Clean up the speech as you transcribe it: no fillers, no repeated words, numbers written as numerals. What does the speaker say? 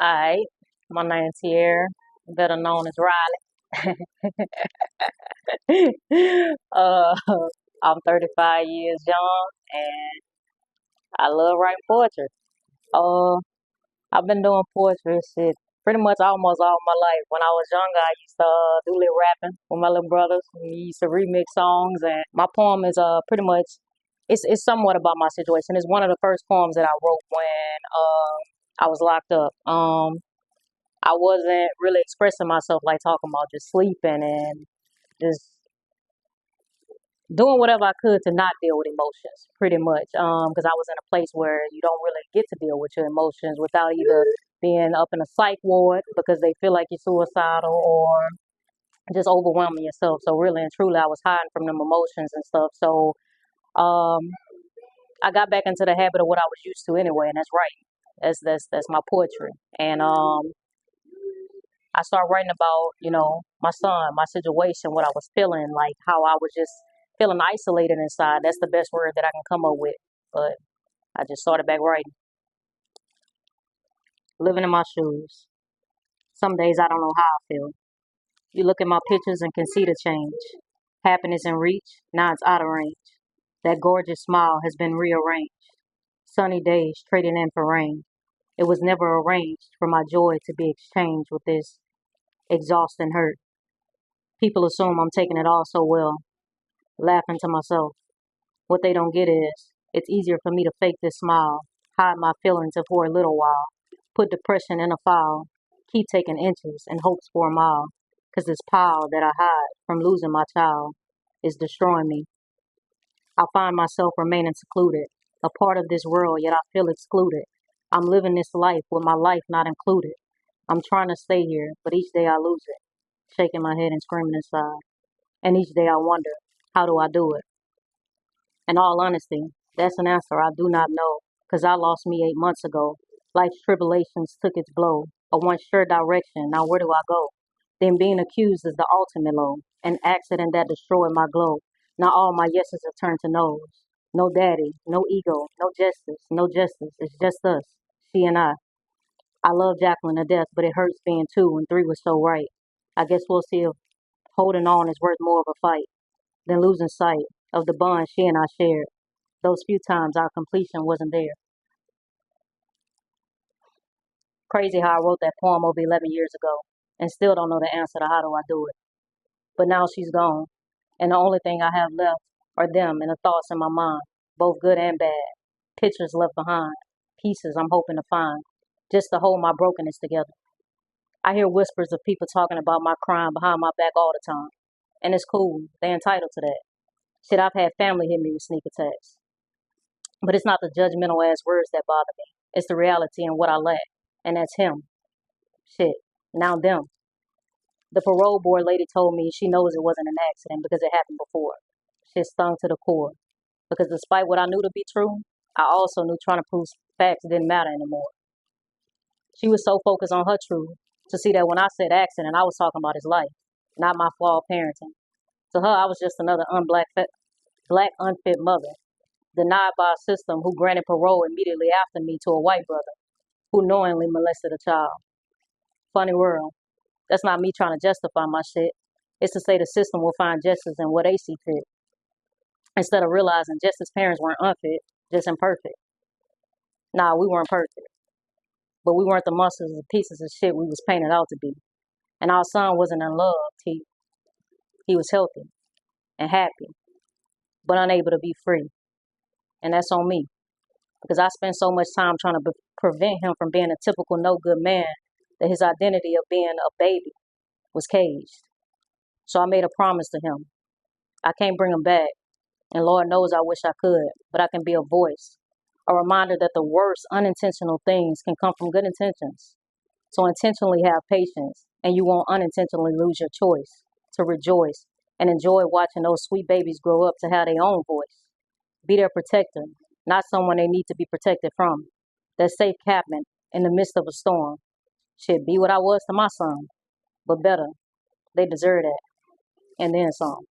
Hi, my name's Tiara, better known as Riley. uh, I'm 35 years young and I love writing poetry. Uh, I've been doing poetry shit pretty much almost all my life. When I was younger, I used to do little rapping with my little brothers. We used to remix songs, and my poem is pretty much it's somewhat about my situation. It's one of the first poems that I wrote when I was locked up. I wasn't really expressing myself like talking about just sleeping and just doing whatever I could to not deal with emotions, pretty much. Because I was in a place where you don't really get to deal with your emotions without either being up in a psych ward because they feel like you're suicidal or just overwhelming yourself. So really and truly, I was hiding from them emotions and stuff. So um, I got back into the habit of what I was used to anyway, and that's writing. That's my poetry. And I started writing about, my son, my situation, what I was feeling, like how I was just feeling isolated inside. That's the best word that I can come up with. But I just started back writing, living in my shoes. Some days I don't know how I feel. You look at my pictures and can see the change. Happiness in reach, now it's out of range. That gorgeous smile has been rearranged. Sunny days traded in for rain. It was never arranged for my joy to be exchanged with this exhausting hurt. People assume I'm taking it all so well, laughing to myself. What they don't get is, it's easier for me to fake this smile, hide my feelings for a little while, put depression in a file, keep taking inches and hopes for a mile, 'cause this pile that I hide from losing my child is destroying me. I find myself remaining secluded, a part of this world, yet I feel excluded. I'm living this life with my life not included. I'm trying to stay here, but each day I lose it, shaking my head and screaming inside. And each day I wonder, how do I do it? In all honesty, that's an answer I do not know, 'cause I lost me 8 months ago. Life's tribulations took its blow, a one sure direction, now where do I go? Then being accused is the ultimate low, an accident that destroyed my glow. Now all my yeses have turned to no's. No daddy, no ego, no justice, it's just us, she and I. I love Jacqueline to death, but it hurts being two and three was so right. I guess we'll see if holding on is worth more of a fight than losing sight of the bond she and I shared. Those few times our completion wasn't there. Crazy how I wrote that poem over 11 years ago and still don't know the answer to how do I do it. But now she's gone, and the only thing I have left are them and the thoughts in my mind, both good and bad. Pictures left behind, pieces I'm hoping to find, just to hold my brokenness together. I hear whispers of people talking about my crime behind my back all the time, and it's cool, they're entitled to that. Shit, I've had family hit me with sneak attacks. But it's not the judgmental ass words that bother me. It's the reality and what I lack. And that's him. Shit. Now them. The parole board lady told me she knows it wasn't an accident because it happened before. Shit stung to the core. Because despite what I knew to be true, I also knew trying to prove facts didn't matter anymore. She was so focused on her truth to see that when I said accident, I was talking about his life, not my flawed parenting. To her, I was just another black unfit mother, denied by a system who granted parole immediately after me to a white brother who knowingly molested a child. Funny world. That's not me trying to justify my shit. It's to say the system will find justice in what they see fit, instead of realizing just his parents weren't unfit, just imperfect. Nah, we weren't perfect, but we weren't the monsters and pieces of shit we was painted out to be. And our son wasn't in love. He was healthy and happy, but unable to be free. And that's on me because I spent so much time trying to prevent him from being a typical no good man that his identity of being a baby was caged. So I made a promise to him. I can't bring him back, and Lord knows I wish I could, but I can be a voice, a reminder that the worst unintentional things can come from good intentions. So intentionally have patience, and you won't unintentionally lose your choice to rejoice and enjoy watching those sweet babies grow up to have their own voice. Be their protector, not someone they need to be protected from. That safe cabin in the midst of a storm. Should be what I was to my son, but better. They deserve that, and then some.